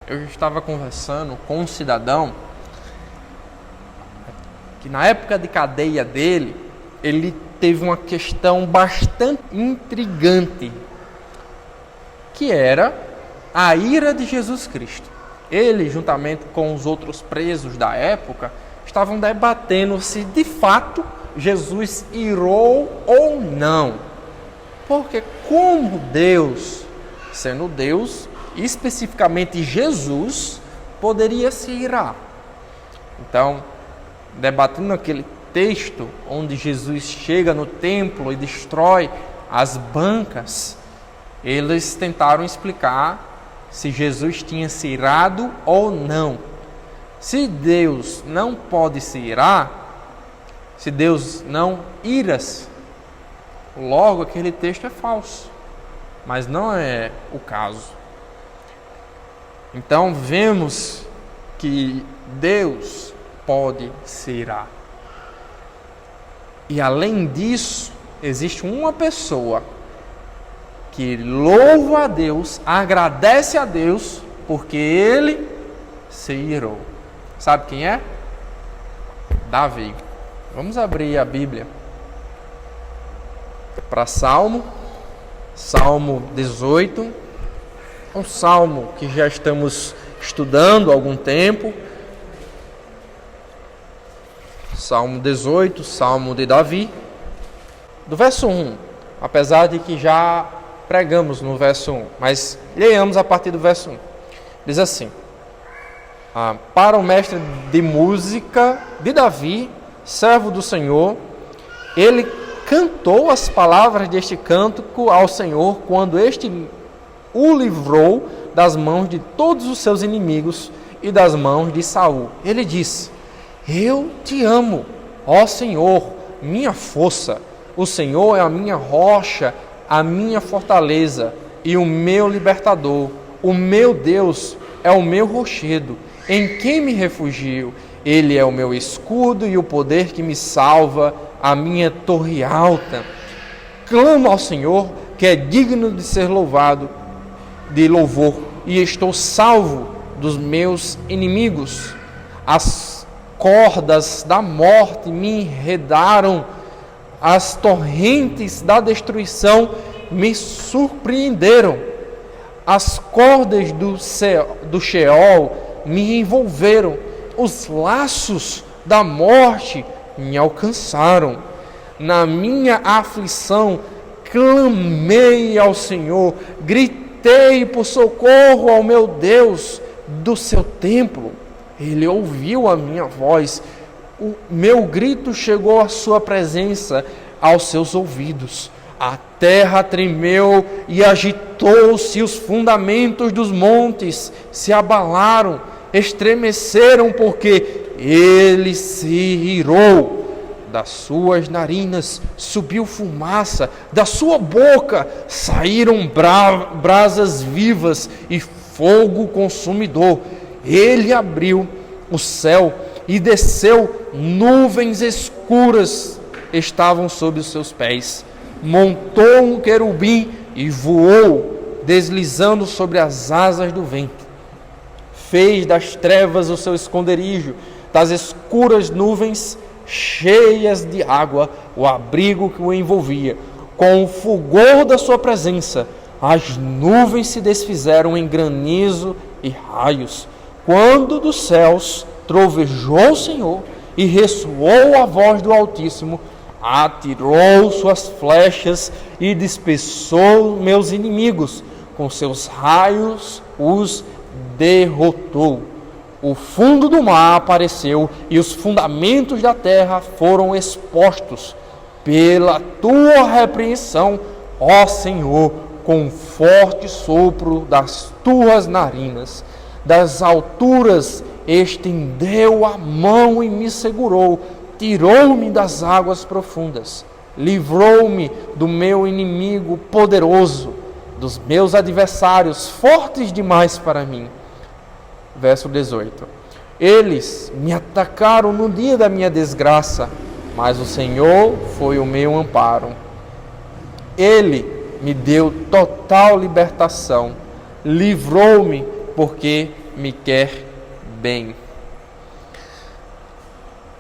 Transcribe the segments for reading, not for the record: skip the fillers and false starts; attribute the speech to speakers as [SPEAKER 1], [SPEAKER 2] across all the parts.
[SPEAKER 1] Eu estava conversando com um cidadão que na época de cadeia dele, ele teve uma questão bastante intrigante, que era a ira de Jesus Cristo. Ele, juntamente com os outros presos da época, estavam debatendo se de fato Jesus irou ou não. Porque como Deus, sendo Deus, especificamente Jesus, poderia se irar? Então, debatendo aquele texto onde Jesus chega no templo e destrói as bancas, eles tentaram explicar se Jesus tinha se irado ou não. Se Deus não pode se irar, se Deus não ira-se, logo aquele texto é falso. Mas não é o caso. Então vemos que Deus pode se irar. E além disso, existe uma pessoa que louva a Deus, agradece a Deus, porque ele se irou. Sabe quem é? Davi. Vamos abrir a Bíblia para Salmo 18. Um salmo que já estamos estudando há algum tempo. Salmo 18, Salmo de Davi. Do verso 1, apesar de que já pregamos no verso 1, mas leiamos a partir do verso 1. Diz assim: para o mestre de música de Davi, servo do Senhor, ele cantou as palavras deste cântico ao Senhor quando este o livrou das mãos de todos os seus inimigos e das mãos de Saul. Ele disse: eu te amo, ó Senhor, minha força. O Senhor é a minha rocha, a minha fortaleza e o meu libertador. O meu Deus é o meu rochedo, em quem me refugio. Ele é o meu escudo e o poder que me salva, a minha torre alta. Clamo ao Senhor, que é digno de ser louvado, de louvor, e estou salvo dos meus inimigos. As cordas da morte me enredaram, as torrentes da destruição me surpreenderam. As cordas do Sheol me envolveram, os laços da morte me alcançaram. Na minha aflição, clamei ao Senhor, gritei por socorro ao meu Deus do seu templo. Ele ouviu a minha voz, o meu grito chegou à sua presença, aos seus ouvidos. A terra tremeu e agitou-se, os fundamentos dos montes se abalaram, estremeceram, porque ele se irou. Das suas narinas subiu fumaça, da sua boca saíram brasas vivas e fogo consumidor. Ele abriu o céu e desceu, nuvens escuras estavam sob os seus pés. Montou um querubim e voou, deslizando sobre as asas do vento. Fez das trevas o seu esconderijo, das escuras nuvens cheias de água, o abrigo que o envolvia. Com o fulgor da sua presença, as nuvens se desfizeram em granizo e raios. Quando dos céus trovejou o Senhor e ressoou a voz do Altíssimo, atirou suas flechas e dispersou meus inimigos. Com seus raios os derrotou. O fundo do mar apareceu e os fundamentos da terra foram expostos. Pela tua repreensão, ó Senhor, com forte sopro das tuas narinas, das alturas estendeu a mão e me segurou, tirou-me das águas profundas, livrou-me do meu inimigo poderoso, dos meus adversários fortes demais para mim. Verso 18. Eles me atacaram no dia da minha desgraça, mas o Senhor foi o meu amparo. Ele me deu total libertação, livrou-me, porque me quer bem.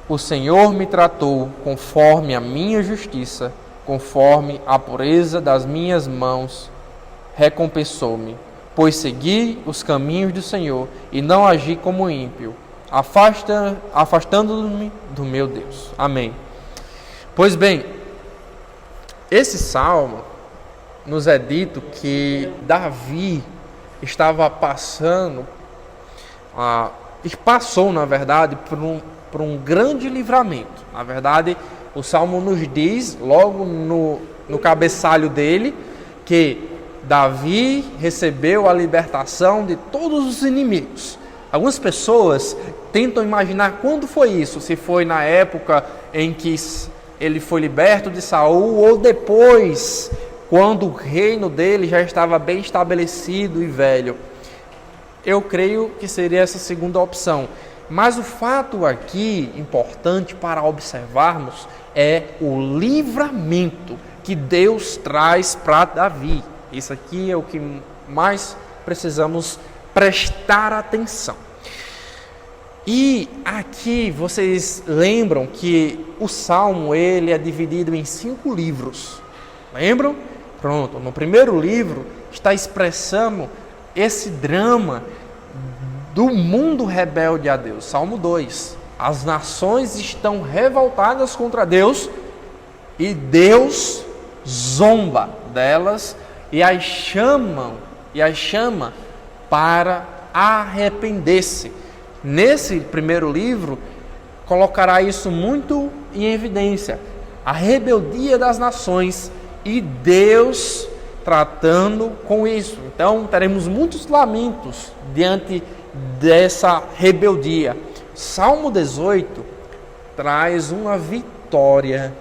[SPEAKER 1] O Senhor me tratou conforme a minha justiça, conforme a pureza das minhas mãos, recompensou-me, pois segui os caminhos do Senhor e não agi como ímpio, afastando-me do meu Deus. Amém. Pois bem, esse salmo nos é dito que Davi estava passou, na verdade, por um grande livramento. Na verdade, o salmo nos diz, logo no cabeçalho dele, que Davi recebeu a libertação de todos os inimigos. Algumas pessoas tentam imaginar quando foi isso, se foi na época em que ele foi liberto de Saul ou depois, quando o reino dele já estava bem estabelecido e velho. Eu creio que seria essa segunda opção. Mas o fato aqui, importante para observarmos, é o livramento que Deus traz para Davi. Isso aqui é o que mais precisamos prestar atenção. E aqui vocês lembram que o Salmo ele é dividido em 5 livros. Lembram? Pronto, no primeiro livro está expressando esse drama do mundo rebelde a Deus. Salmo 2. As nações estão revoltadas contra Deus e Deus zomba delas e as chama para arrepender-se. Nesse primeiro livro, colocará isso muito em evidência. A rebeldia das nações e Deus tratando com isso. Então, teremos muitos lamentos diante dessa rebeldia. Salmo 18 traz uma vitória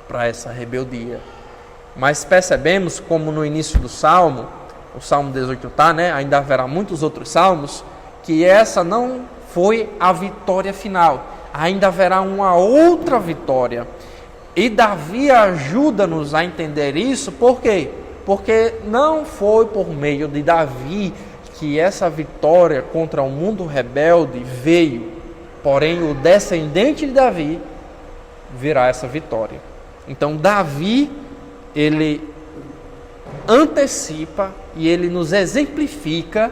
[SPEAKER 1] para essa rebeldia. Mas percebemos como no início do Salmo, o Salmo 18 ainda haverá muitos outros salmos, que essa não foi a vitória final. Ainda haverá uma outra vitória. E Davi ajuda-nos a entender isso, por quê? Porque não foi por meio de Davi que essa vitória contra o mundo rebelde veio. Porém, o descendente de Davi verá essa vitória. Então, Davi, ele antecipa e ele nos exemplifica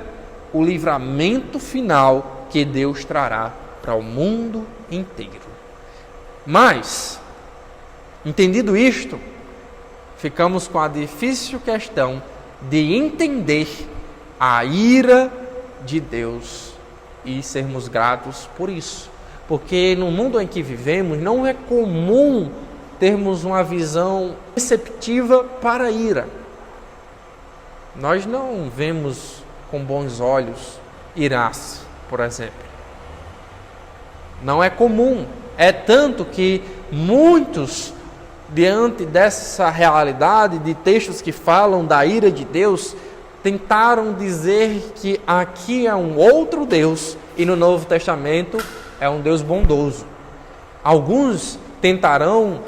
[SPEAKER 1] o livramento final que Deus trará para o mundo inteiro. Mas, entendido isto, ficamos com a difícil questão de entender a ira de Deus e sermos gratos por isso. Porque no mundo em que vivemos não é comum termos uma visão receptiva para a ira. Nós não vemos com bons olhos irás, por exemplo. Não é comum. É tanto que muitos, diante dessa realidade de textos que falam da ira de Deus, tentaram dizer que aqui é um outro Deus e no Novo Testamento é um Deus bondoso. Alguns tentarão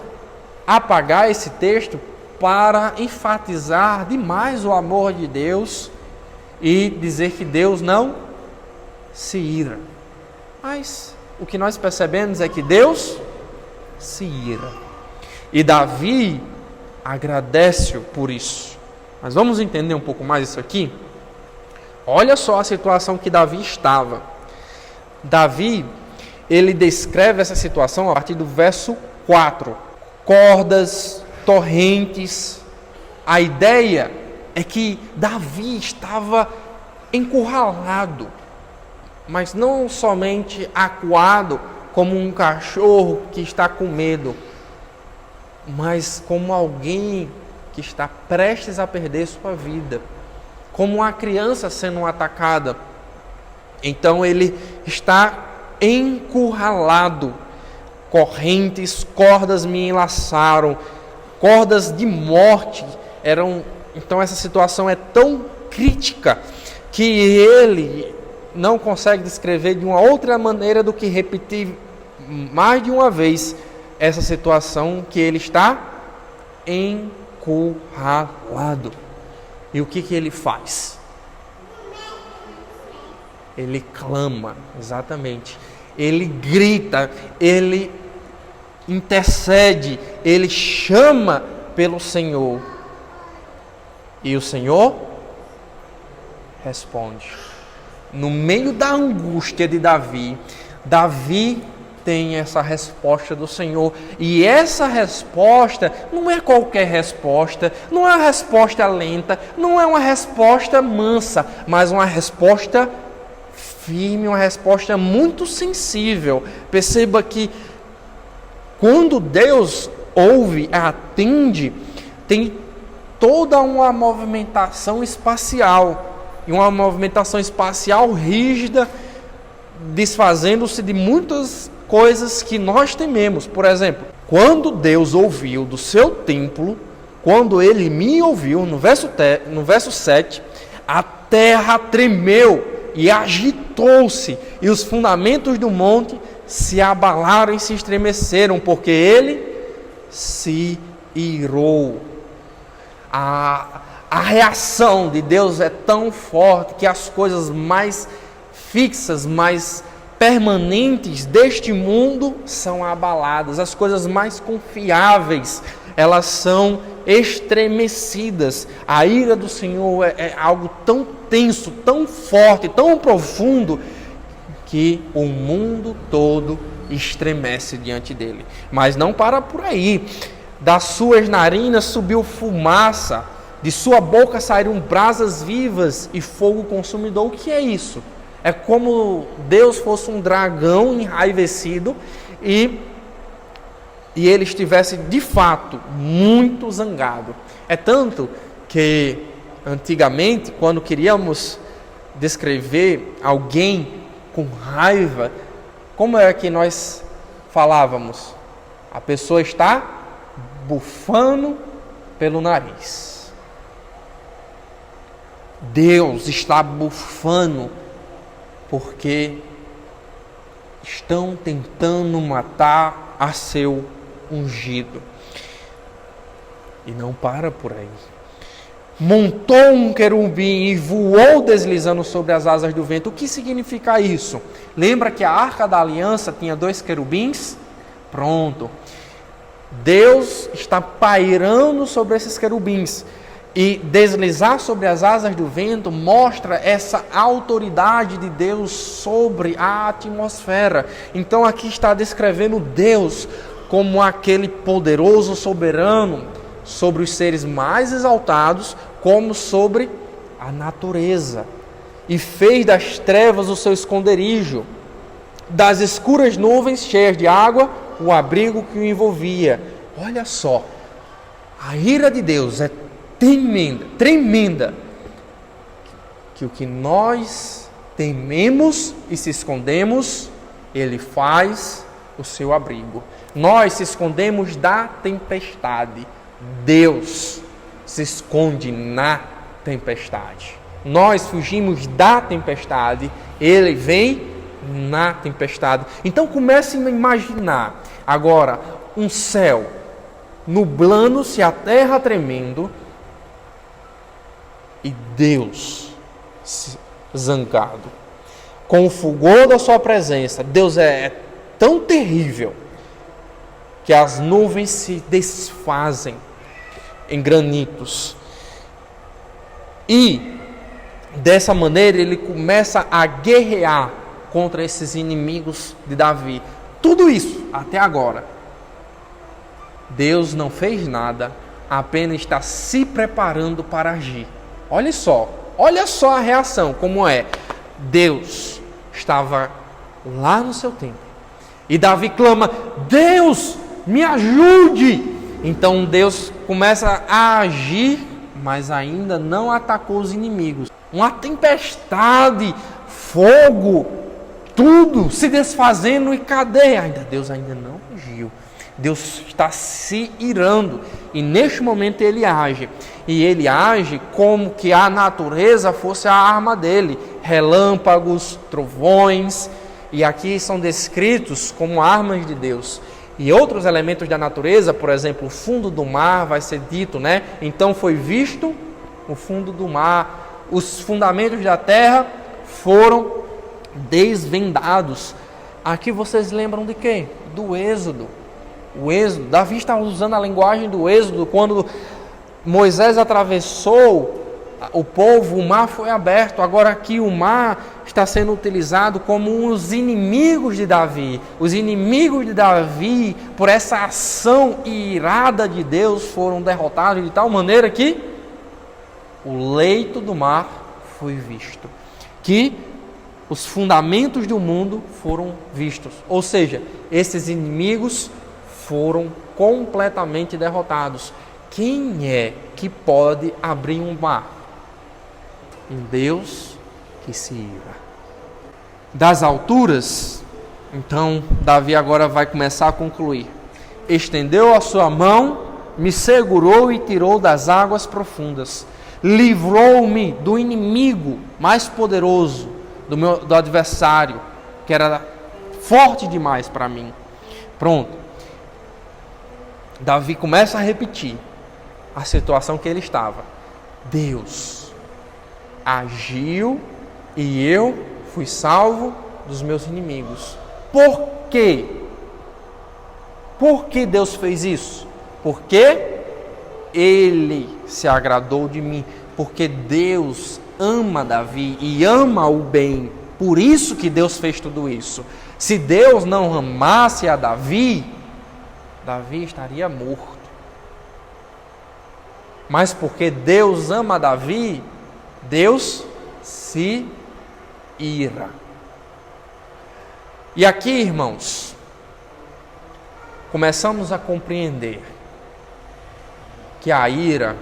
[SPEAKER 1] apagar esse texto para enfatizar demais o amor de Deus e dizer que Deus não se ira. Mas o que nós percebemos é que Deus se ira. E Davi agradece-o por isso. Mas vamos entender um pouco mais isso aqui? Olha só a situação que Davi estava. Davi, ele descreve essa situação a partir do verso 4. Cordas, torrentes. A ideia é que Davi estava encurralado, mas não somente acuado como um cachorro que está com medo, mas como alguém que está prestes a perder sua vida, como uma criança sendo atacada. Então ele está encurralado. Correntes, cordas me enlaçaram, cordas de morte eram. Então essa situação é tão crítica que ele não consegue descrever de uma outra maneira do que repetir mais de uma vez essa situação que ele está encurralado. E o que ele faz? Ele clama, exatamente. Ele grita, ele intercede, ele chama pelo Senhor. E o Senhor responde. No meio da angústia de Davi, Davi tem essa resposta do Senhor. E essa resposta não é qualquer resposta, não é uma resposta lenta, não é uma resposta mansa, mas uma resposta firme, uma resposta muito sensível. Perceba que quando Deus ouve, atende, tem toda uma movimentação espacial, e uma movimentação espacial rígida, desfazendo-se de muitas coisas que nós tememos. Por exemplo, quando Deus ouviu do seu templo, quando ele me ouviu, no verso 7, a terra tremeu e agitou-se, e os fundamentos do monte se abalaram e se estremeceram, porque ele se irou. A reação de Deus é tão forte que as coisas mais fixas, mais permanentes deste mundo são abaladas. As coisas mais confiáveis, elas são estremecidas. A ira do Senhor é algo tão tenso, tão forte, tão profundo, que o mundo todo estremece diante dele. Mas não para por aí. Das suas narinas subiu fumaça, de sua boca saíram brasas vivas e fogo consumidor. O que é isso? É como Deus fosse um dragão enraivecido e ele estivesse de fato muito zangado. É tanto que antigamente, quando queríamos descrever alguém com raiva, como é que nós falávamos? A pessoa está bufando pelo nariz. Deus está bufando porque estão tentando matar a seu ungido. E não para por aí. Montou um querubim e voou deslizando sobre as asas do vento. O que significa isso? Lembra que a Arca da Aliança tinha 2 querubins? Pronto. Deus está pairando sobre esses querubins. E deslizar sobre as asas do vento mostra essa autoridade de Deus sobre a atmosfera. Então aqui está descrevendo Deus como aquele poderoso soberano sobre os seres mais exaltados, como sobre a natureza. E fez das trevas o seu esconderijo, das escuras nuvens cheias de água, o abrigo que o envolvia. Olha só, a ira de Deus é tremenda, que o que nós tememos e se escondemos, Ele faz o seu abrigo. Nós se escondemos da tempestade, Deus se esconde na tempestade. Nós fugimos da tempestade, Ele vem na tempestade. Então comece a imaginar agora um céu nublando-se, a terra tremendo, e Deus zangado, com o fulgor da sua presença. Deus é tão terrível que as nuvens se desfazem em granitos. E dessa maneira ele começa a guerrear contra esses inimigos de Davi. Tudo isso até agora, Deus não fez nada, apenas está se preparando para agir. Olha só a reação, como é. Deus estava lá no seu templo, e Davi clama: Deus, me ajude! Então Deus começa a agir, mas ainda não atacou os inimigos. Uma tempestade, fogo, tudo se desfazendo, e cadê? Deus ainda não agiu. Deus está se irando, e neste momento ele age. E ele age como que a natureza fosse a arma dele. Relâmpagos, trovões, e aqui são descritos como armas de Deus. E outros elementos da natureza, por exemplo, o fundo do mar, vai ser dito, né? Então foi visto o fundo do mar, os fundamentos da terra foram desvendados. Aqui vocês lembram de quê? Do Êxodo. O Êxodo, Davi está usando a linguagem do Êxodo, quando Moisés atravessou o povo, o mar foi aberto. Agora aqui o mar está sendo utilizado como os inimigos de Davi. Os inimigos de Davi, por essa ação irada de Deus, foram derrotados de tal maneira que o leito do mar foi visto. Que os fundamentos do mundo foram vistos. Ou seja, esses inimigos foram completamente derrotados. Quem é que pode abrir um mar? Um Deus que se ira. Das alturas, então Davi agora vai começar a concluir. Estendeu a sua mão, me segurou e tirou das águas profundas. Livrou-me do inimigo mais poderoso, do adversário, que era forte demais para mim. Pronto. Davi começa a repetir a situação que ele estava. Deus agiu e eu fui salvo dos meus inimigos. Por quê? Por que Deus fez isso? Porque Ele se agradou de mim. Porque Deus ama Davi e ama o bem. Por isso que Deus fez tudo isso. Se Deus não amasse a Davi, Davi estaria morto. Mas porque Deus ama Davi, Deus se ira. E aqui, irmãos, começamos a compreender que a ira,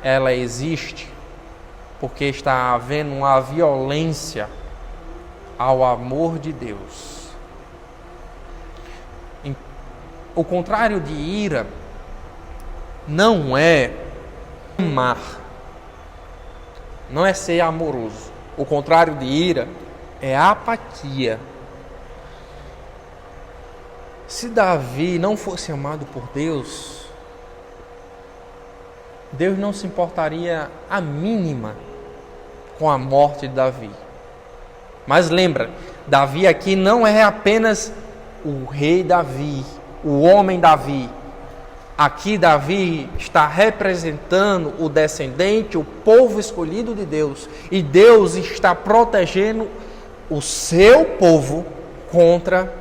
[SPEAKER 1] ela existe porque está havendo uma violência ao amor de Deus. O contrário de ira não é amar, não é ser amoroso. O contrário de ira é apatia. Se Davi não fosse amado por Deus, Deus não se importaria a mínima com a morte de Davi. Mas lembra, Davi aqui não é apenas o rei Davi, o homem Davi. Aqui Davi está representando o descendente, o povo escolhido de Deus. E Deus está protegendo o seu povo contra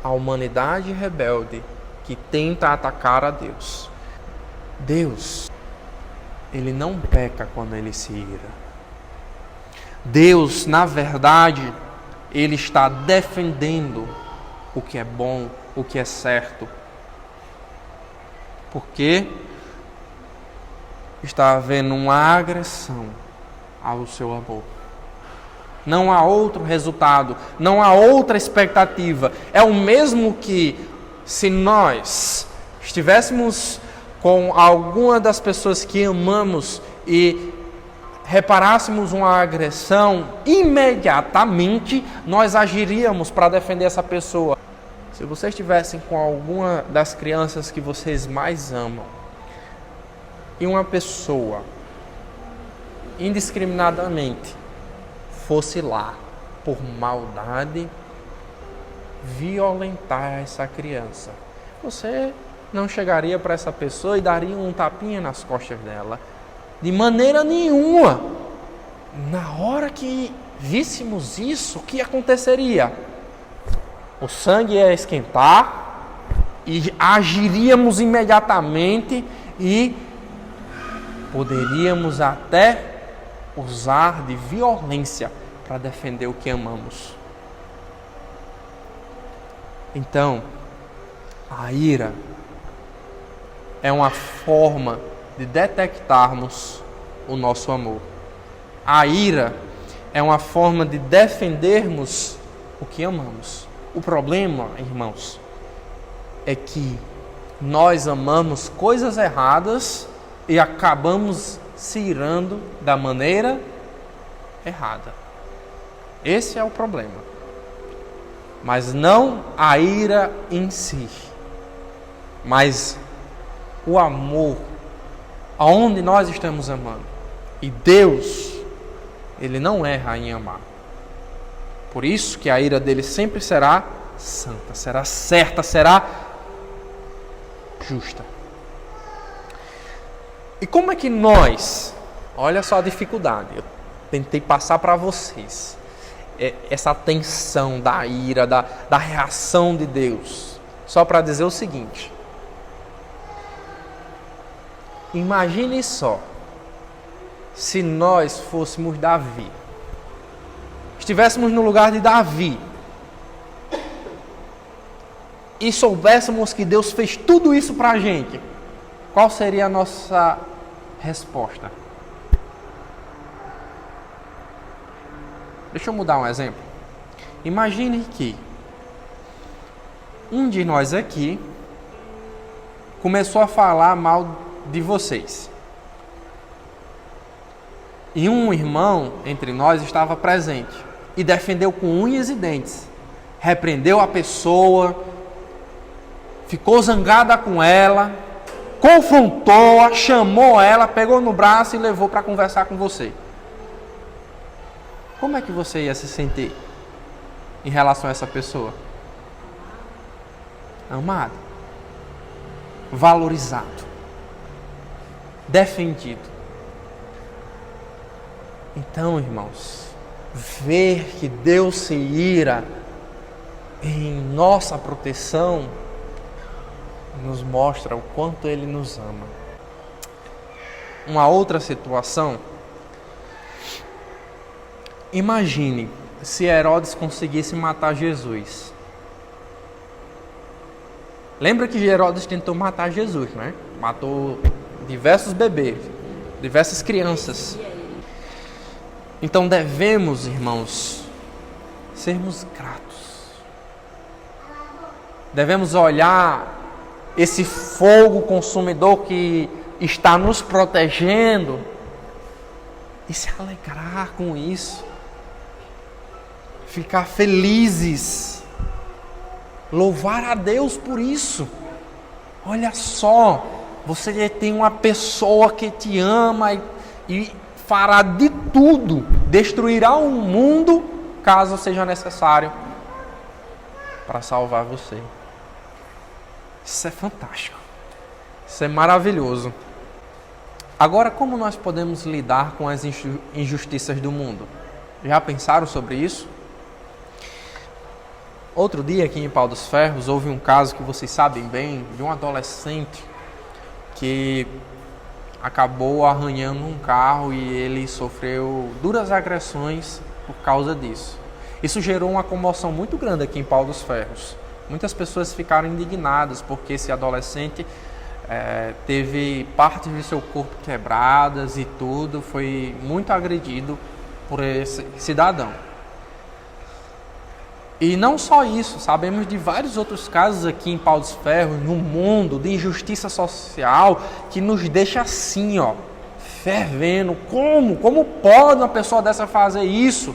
[SPEAKER 1] a humanidade rebelde que tenta atacar a Deus. Deus, Ele não peca quando Ele se ira. Deus, na verdade, Ele está defendendo o que é bom, o que é certo. Porque está havendo uma agressão ao seu amor. Não há outro resultado, não há outra expectativa. É o mesmo que se nós estivéssemos com alguma das pessoas que amamos e reparássemos uma agressão, imediatamente nós agiríamos para defender essa pessoa. Se vocês estivessem com alguma das crianças que vocês mais amam e uma pessoa indiscriminadamente fosse lá por maldade violentar essa criança, você não chegaria para essa pessoa e daria um tapinha nas costas dela? De maneira nenhuma. Na hora que víssemos isso, o que aconteceria? O sangue ia esquentar e agiríamos imediatamente e poderíamos até usar de violência para defender o que amamos. Então, a ira é uma forma de detectarmos o nosso amor. A ira é uma forma de defendermos o que amamos. O problema, irmãos, é que nós amamos coisas erradas e acabamos se irando da maneira errada. Esse é o problema. Mas não a ira em si, mas o amor, aonde nós estamos amando. E Deus, Ele não erra em amar. Por isso que a ira dele sempre será santa, será certa, será justa. E como é que nós, olha só a dificuldade, eu tentei passar para vocês, essa tensão da ira, da reação de Deus, só para dizer o seguinte: imagine só, se nós fôssemos Davi, estivéssemos no lugar de Davi, e soubéssemos que Deus fez tudo isso para a gente, qual seria a nossa resposta? Deixa eu mudar um exemplo. Imagine que um de nós aqui começou a falar mal de vocês. E um irmão entre nós estava presente e defendeu com unhas e dentes. Repreendeu a pessoa, ficou zangada com ela, confrontou-a, chamou ela, pegou no braço e levou para conversar com você. Como é que você ia se sentir em relação a essa pessoa? Amado, valorizado, defendido. Então, irmãos, ver que Deus se ira em nossa proteção nos mostra o quanto Ele nos ama. Uma outra situação, imagine se Herodes conseguisse matar Jesus. Lembra que Herodes tentou matar Jesus, né? Matou diversos bebês, diversas crianças. Então devemos, irmãos, sermos gratos. Devemos olhar esse fogo consumidor que está nos protegendo e se alegrar com isso. Ficar felizes. Louvar a Deus por isso. Olha só, você tem uma pessoa que te ama e fará de tudo, destruirá o mundo, caso seja necessário, para salvar você. Isso é fantástico. Isso é maravilhoso. Agora, como nós podemos lidar com as injustiças do mundo? Já pensaram sobre isso? Outro dia, aqui em Pau dos Ferros, houve um caso que vocês sabem bem, de um adolescente que acabou arranhando um carro e ele sofreu duras agressões por causa disso. Isso gerou uma comoção muito grande aqui em Pau dos Ferros. Muitas pessoas ficaram indignadas porque esse adolescente teve partes de seu corpo quebradas e tudo, foi muito agredido por esse cidadão. E não só isso, sabemos de vários outros casos aqui em Pau dos Ferros, no mundo, de injustiça social, que nos deixa assim, ó, fervendo. Como pode uma pessoa dessa fazer isso?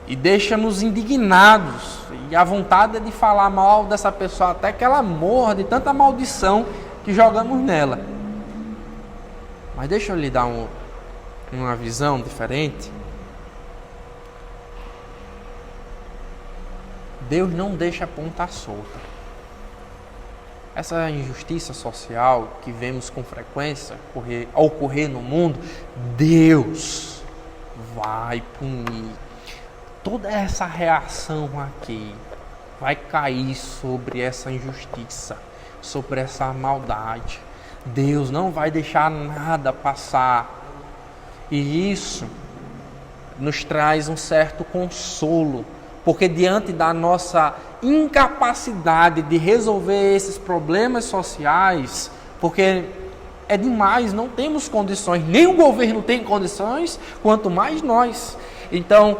[SPEAKER 1] E deixa-nos indignados. E a vontade é de falar mal dessa pessoa até que ela morra de tanta maldição que jogamos nela. Mas deixa eu lhe dar uma visão diferente. Deus não deixa a ponta solta. Essa injustiça social que vemos com frequência ocorrer no mundo, Deus vai punir. Toda essa reação aqui vai cair sobre essa injustiça, sobre essa maldade. Deus não vai deixar nada passar. E isso nos traz um certo consolo. Porque diante da nossa incapacidade de resolver esses problemas sociais, porque é demais, não temos condições, nem o governo tem condições, quanto mais nós. Então,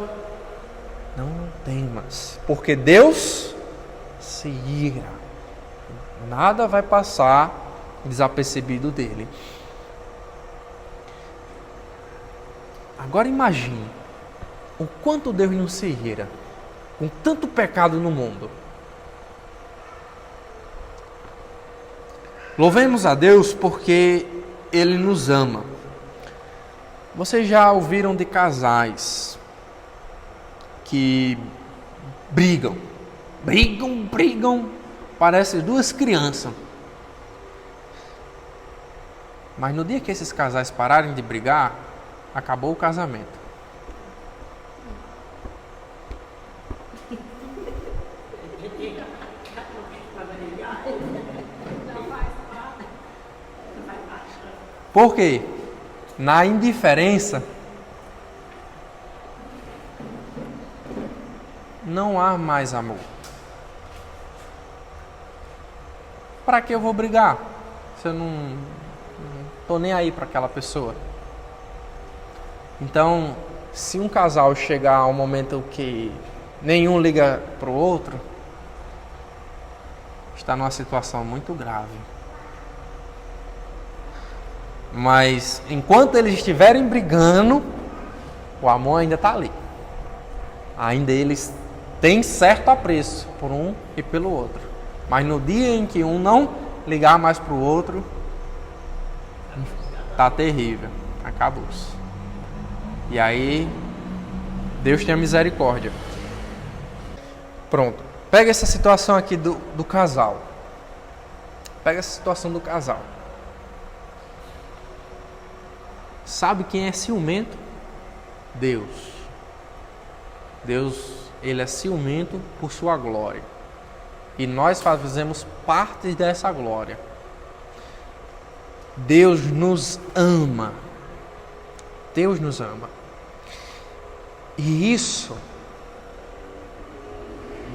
[SPEAKER 1] não temas, porque Deus se ira. Nada vai passar desapercebido dele. Agora imagine o quanto Deus não se ira com tanto pecado no mundo. Louvemos a Deus porque Ele nos ama. Vocês já ouviram de casais que brigam. Brigam. Parece duas crianças. Mas no dia que esses casais pararem de brigar, acabou o casamento. Por quê? Na indiferença não há mais amor. Para que eu vou brigar se eu não estou nem aí para aquela pessoa? Então, se um casal chegar ao momento que nenhum liga para o outro, está numa situação muito grave. Mas enquanto eles estiverem brigando, o amor ainda está ali. Ainda eles têm certo apreço por um e pelo outro. Mas no dia em que um não ligar mais para o outro, está terrível. Acabou-se. E aí, Deus tenha misericórdia. Pronto. Pega essa situação aqui do casal. Pega essa situação do casal. Sabe quem é ciumento? Deus. Deus, Ele é ciumento por sua glória. E nós fazemos parte dessa glória. Deus nos ama. Deus nos ama. E isso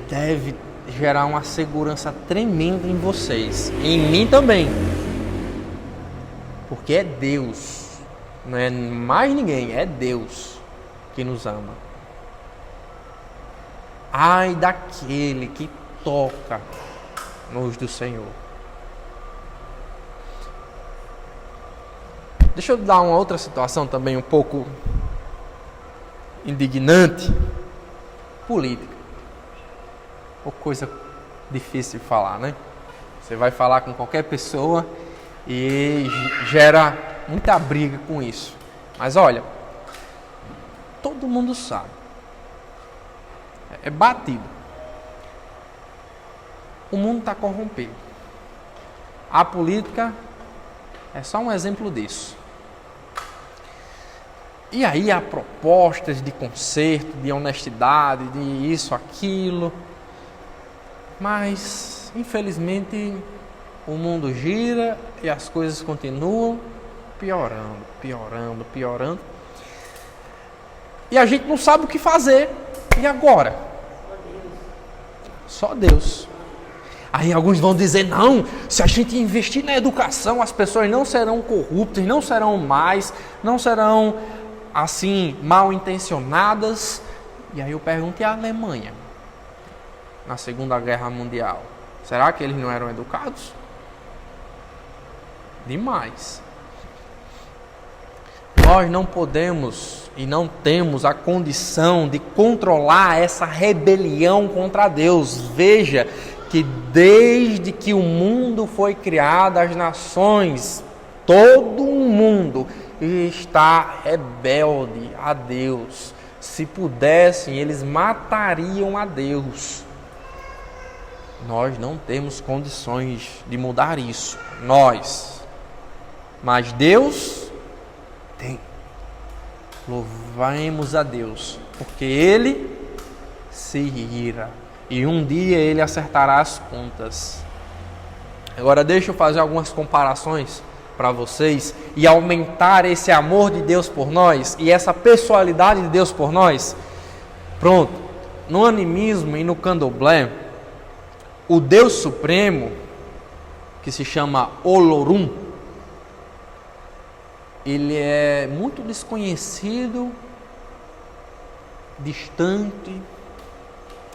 [SPEAKER 1] deve gerar uma segurança tremenda em vocês. E em mim também. Porque é Deus. Não é mais ninguém, é Deus que nos ama. Ai daquele que toca nos do Senhor. Deixa eu dar uma outra situação também um pouco indignante. Política. Ou coisa difícil de falar, né? Você vai falar com qualquer pessoa e gera muita briga com isso. Mas olha, todo mundo sabe. É batido. O mundo está corrompido. A política é só um exemplo disso. E aí há propostas de conserto, de honestidade, de isso, aquilo. Mas, infelizmente, o mundo gira e as coisas continuam piorando. E a gente não sabe o que fazer. E agora? Só Deus. Aí alguns vão dizer, não, se a gente investir na educação, as pessoas não serão corruptas, não serão más, não serão, assim, mal intencionadas. E aí eu pergunto, e a Alemanha? Na Segunda Guerra Mundial, será que eles não eram educados? Demais. Nós não podemos e não temos a condição de controlar essa rebelião contra Deus. Veja que desde que o mundo foi criado, as nações, todo o mundo está rebelde a Deus. Se pudessem, eles matariam a Deus. Nós não temos condições de mudar isso. Mas Deus tem. Louvemos a Deus, porque Ele se ira e um dia Ele acertará as contas. Agora deixa eu fazer algumas comparações para vocês e aumentar esse amor de Deus por nós e essa pessoalidade de Deus por nós. Pronto, no animismo e no candomblé, o Deus Supremo, que se chama Olorum, ele é muito desconhecido, distante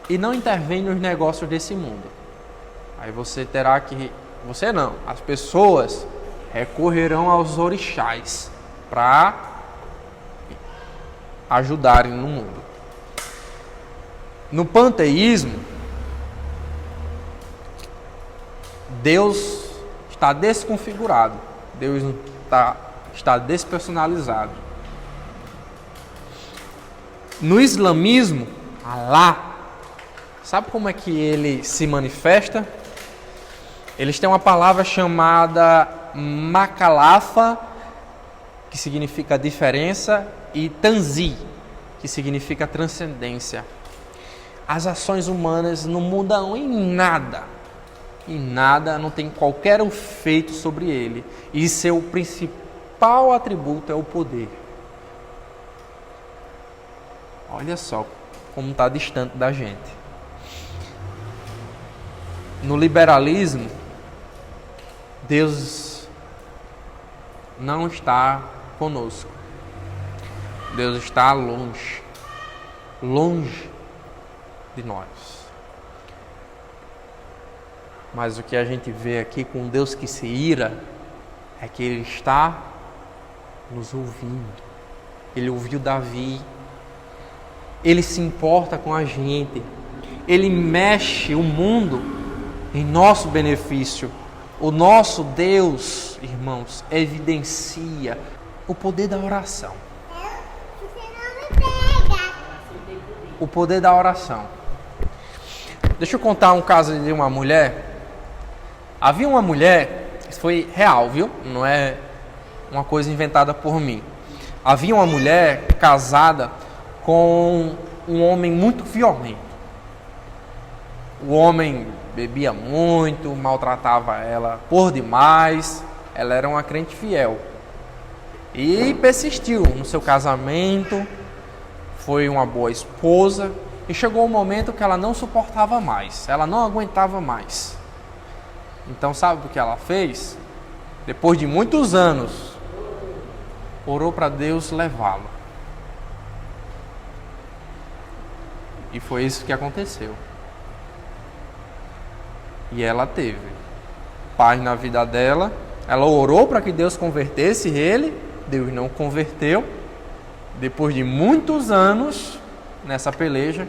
[SPEAKER 1] e não intervém nos negócios desse mundo. Aí você terá que, você não, as pessoas recorrerão aos orixás para ajudarem no mundo. No panteísmo, Deus está desconfigurado, Deus está despersonalizado. No islamismo, Alá. Sabe como é que ele se manifesta? Eles têm uma palavra chamada Macalafa, que significa diferença, e Tanzi, que significa transcendência. As ações humanas não mudam em nada. Em nada, não tem qualquer efeito sobre ele. E seu principal atributo é o poder. Olha só como está distante da gente. No liberalismo, Deus não está conosco. Deus está longe. Longe de nós. Mas o que a gente vê aqui com Deus que se ira é que Ele está nos ouvindo. Ele ouviu Davi. Ele se importa com a gente. Ele mexe o mundo em nosso benefício. O nosso Deus, irmãos, evidencia o poder da oração. O poder da oração. Deixa eu contar um caso de uma mulher. Havia uma mulher, isso foi real, viu? Não é uma coisa inventada por mim. Havia uma mulher casada com um homem muito violento. O homem bebia muito, maltratava ela por demais. Ela era uma crente fiel. E persistiu no seu casamento, foi uma boa esposa. E chegou um momento que ela não suportava mais, ela não aguentava mais. Então sabe o que ela fez? Depois de muitos anos, orou para Deus levá-lo. E foi isso que aconteceu. E ela teve paz na vida dela. Ela orou para que Deus convertesse ele. Deus não converteu. Depois de muitos anos nessa peleja,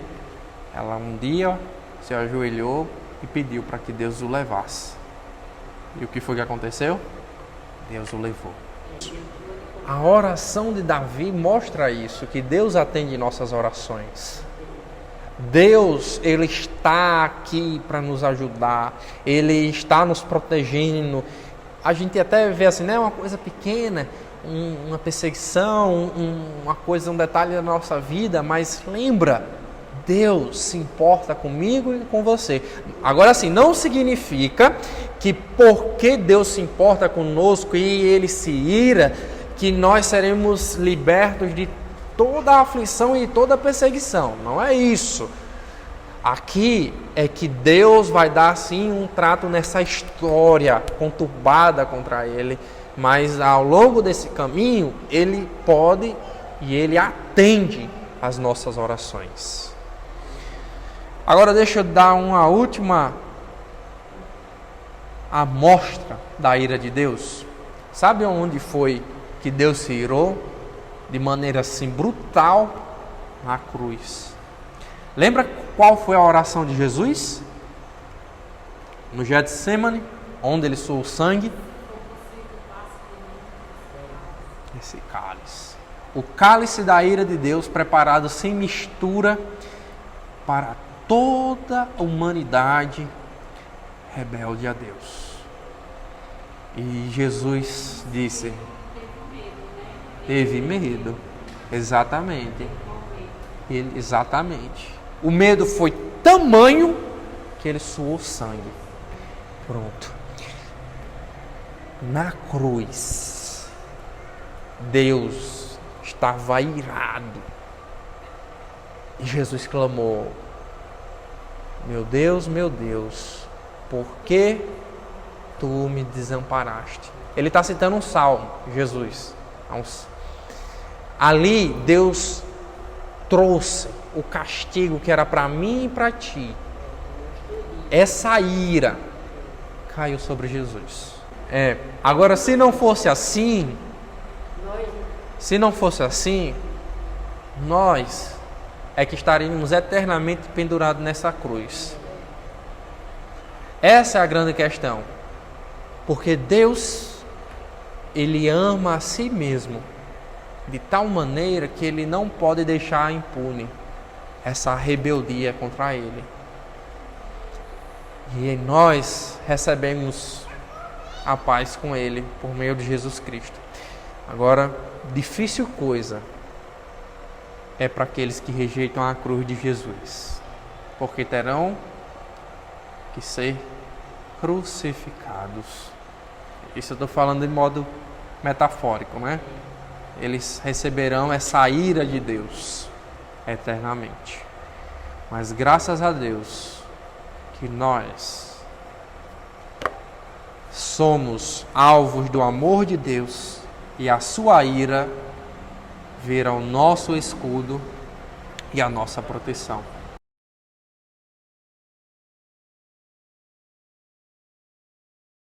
[SPEAKER 1] ela um dia se ajoelhou e pediu para que Deus o levasse. E o que foi que aconteceu? Deus o levou. A oração de Davi mostra isso, que Deus atende nossas orações. Deus, Ele está aqui para nos ajudar, Ele está nos protegendo. A gente até vê assim, né, uma coisa pequena, uma perseguição, uma coisa, um detalhe da nossa vida, mas lembra, Deus se importa comigo e com você. Agora assim, não significa que porque Deus se importa conosco e Ele se ira, que nós seremos libertos de toda a aflição e toda a perseguição. Não é isso. Aqui é que Deus vai dar sim um trato nessa história conturbada contra ele, mas ao longo desse caminho Ele pode e Ele atende às nossas orações. Agora deixa eu dar uma última amostra da ira de Deus. Sabe onde foi que Deus se irou? De maneira assim brutal, na cruz. Lembra qual foi a oração de Jesus? No Getsemane, onde ele suou sangue. Esse cálice. O cálice da ira de Deus, preparado sem mistura para toda a humanidade rebelde a Deus. E Jesus disse... Teve medo. Exatamente. Exatamente. O medo foi tamanho que ele suou sangue. Pronto. Na cruz, Deus estava irado. E Jesus clamou: meu Deus, por que tu me desamparaste? Ele está citando um salmo, Jesus. Ali Deus trouxe o castigo que era para mim e para ti. Essa ira caiu sobre Jesus. Agora, se não fosse assim, nós é que estaríamos eternamente pendurados nessa cruz. Essa é a grande questão. Porque Deus, Ele ama a si mesmo de tal maneira que Ele não pode deixar impune. essa rebeldia contra Ele. E nós recebemos a paz com Ele por meio de Jesus Cristo. Agora, difícil coisa é para aqueles que rejeitam a cruz de Jesus, porque terão que ser crucificados. Isso eu estou falando de modo metafórico, né? Eles receberão essa ira de Deus eternamente. Mas graças a Deus que nós somos alvos do amor de Deus e a sua ira vira o nosso escudo e a nossa proteção.